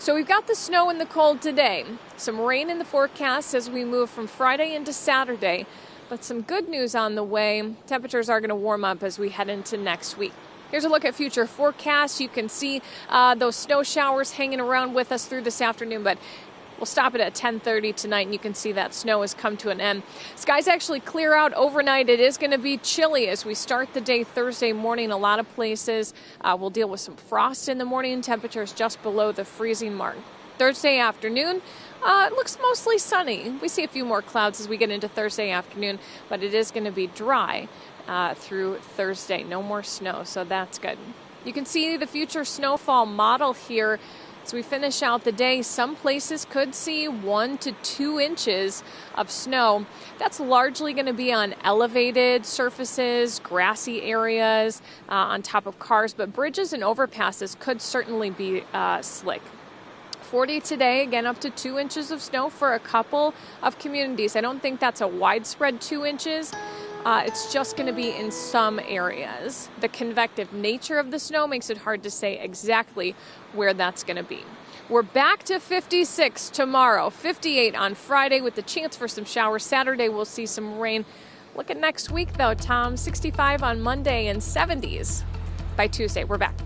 So we've got the snow and the cold today. Some rain in the forecast as we move from Friday into Saturday. But some good news on the way. Temperatures are going to warm up as we head into next week. Here's a look at future forecasts. You can see those snow showers hanging around with us through this afternoon, but we'll stop it at 10:30 tonight, and you can see that snow has come to an end. Skies actually clear out overnight. It is going to be chilly as we start the day Thursday morning. A lot of places will deal with some frost in the morning. Temperatures just below the freezing mark. Thursday afternoon, it looks mostly sunny. We see a few more clouds as we get into Thursday afternoon, but it is going to be dry through Thursday. No more snow, so that's good. You can see the future snowfall model here. As we finish out the day, some places could see 1 to 2 inches of snow. That's largely going to be on elevated surfaces, grassy areas, on top of cars, but bridges and overpasses could certainly be slick. 40 today, again up to 2 inches of snow for a couple of communities. I don't think that's a widespread 2 inches. It's just going to be in some areas. The convective nature of the snow makes it hard to say exactly where that's going to be. We're back to 56 tomorrow, 58 on Friday with the chance for some showers. Saturday we'll see some rain. Look at next week though, Tom. 65 on Monday and 70s by Tuesday. We're back.